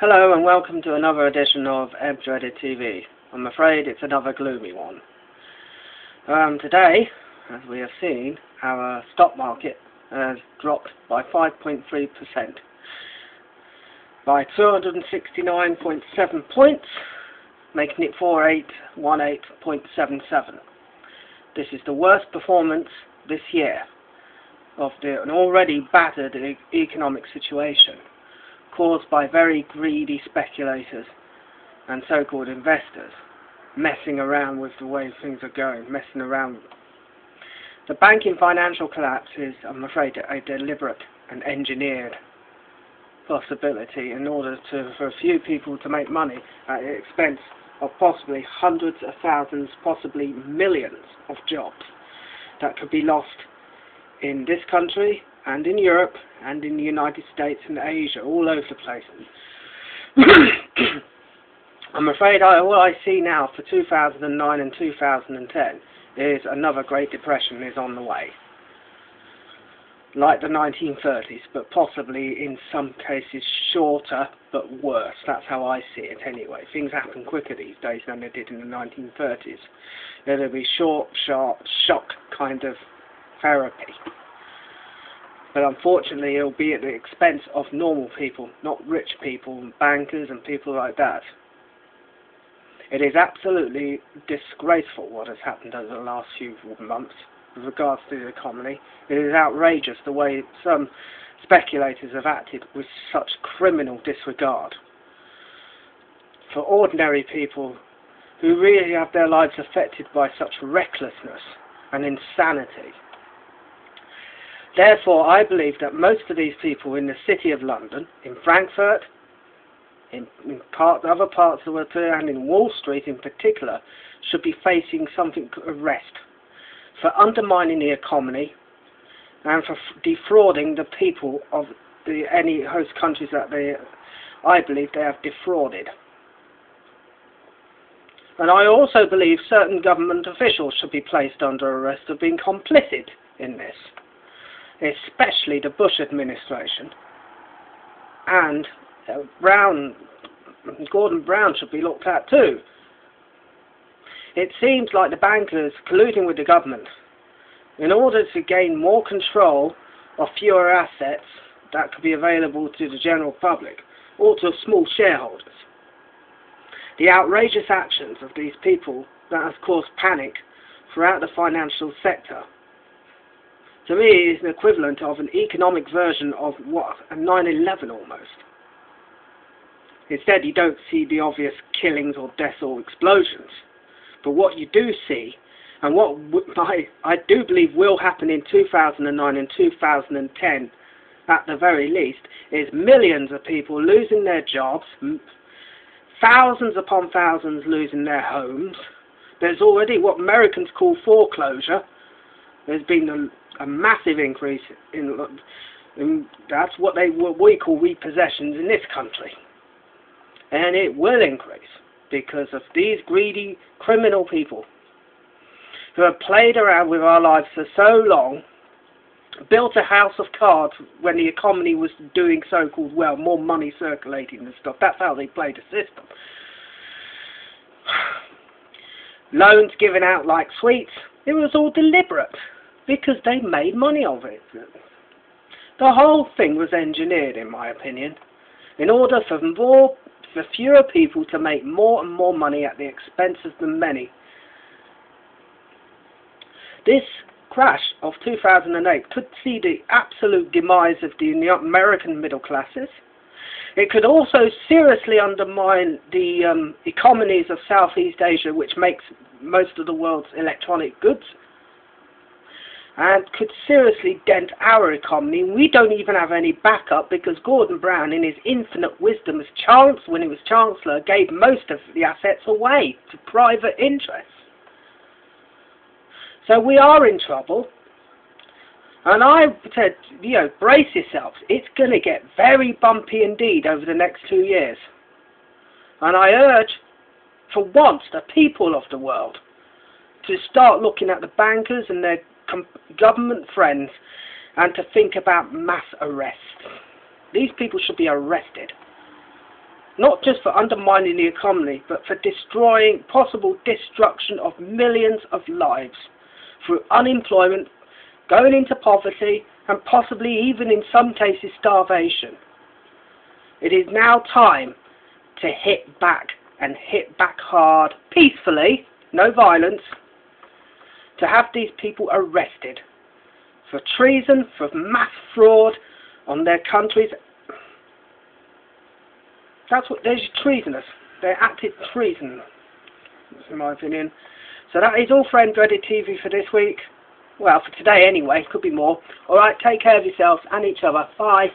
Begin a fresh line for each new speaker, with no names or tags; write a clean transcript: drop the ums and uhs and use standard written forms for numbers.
Hello and welcome to another edition of Dreaded TV. I'm afraid it's another gloomy one. Today, as we have seen, our stock market has dropped by 5.3%, by 269.7 points, making it 4818.77. This is the worst performance this year of an already battered economic situation, caused by very greedy speculators and so-called investors messing around with the way things are going, messing around. The banking financial collapse is, I'm afraid, a deliberate and engineered possibility in order for a few people to make money at the expense of possibly hundreds of thousands, possibly millions of jobs that could be lost in this country and in Europe and in the United States and Asia, all over the place. I'm afraid all I see now for 2009 and 2010 is another Great Depression is on the way. Like the 1930s, but possibly in some cases shorter but worse. That's how I see it anyway. Things happen quicker these days than they did in the 1930s. It'll be short, sharp, shock kind of therapy. But unfortunately it'll be at the expense of normal people, not rich people and bankers and people like that. It is absolutely disgraceful what has happened over the last few months with regards to the economy. It is outrageous the way some speculators have acted with such criminal disregard for ordinary people who really have their lives affected by such recklessness and insanity. Therefore, I believe that most of these people in the City of London, in Frankfurt, in other parts of the world, and in Wall Street in particular, should be facing something arrest for undermining the economy and for defrauding the people of any host countries that I believe they have defrauded. And I also believe certain government officials should be placed under arrest for being complicit in this, especially the Bush administration, and Gordon Brown should be looked at too. It seems like the bankers colluding with the government in order to gain more control of fewer assets that could be available to the general public or to small shareholders. The outrageous actions of these people that has caused panic throughout the financial sector, to me, is an equivalent of an economic version of what, a 9/11 almost. Instead, you don't see the obvious killings or deaths or explosions. But what you do see, and what I do believe will happen in 2009 and 2010, at the very least, is millions of people losing their jobs, thousands upon thousands losing their homes. There's already what Americans call foreclosure. There's been a massive increase in that's what we call repossessions in this country, and it will increase because of these greedy criminal people who have played around with our lives for so long, built a house of cards when the economy was doing so-called well, more money circulating and stuff. That's how they played the system. Loans given out like sweets. It was all deliberate, because they made money of it. The whole thing was engineered, in my opinion, in order for fewer people to make more and more money at the expense of the many. This crash of 2008 could see the absolute demise of the American middle classes. It could also seriously undermine the economies of Southeast Asia, which makes most of the world's electronic goods, and could seriously dent our economy. We don't even have any backup because Gordon Brown, in his infinite wisdom when he was Chancellor, gave most of the assets away to private interests. So we are in trouble. And I said, brace yourselves. It's going to get very bumpy indeed over the next 2 years. And I urge, for once, the people of the world to start looking at the bankers and their government friends and to think about mass arrest. These people should be arrested. not just for undermining the economy, but for destroying possible destruction of millions of lives through unemployment, going into poverty, and possibly even in some cases starvation. It is now time to hit back, and hit back hard, peacefully, no violence, to have these people arrested for treason, for mass fraud on their countries. That's what they're treasonous. They acted treason, in my opinion. So that is all for Dreaded TV for this week. Well, for today anyway. Could be more. Alright, take care of yourselves and each other. Bye.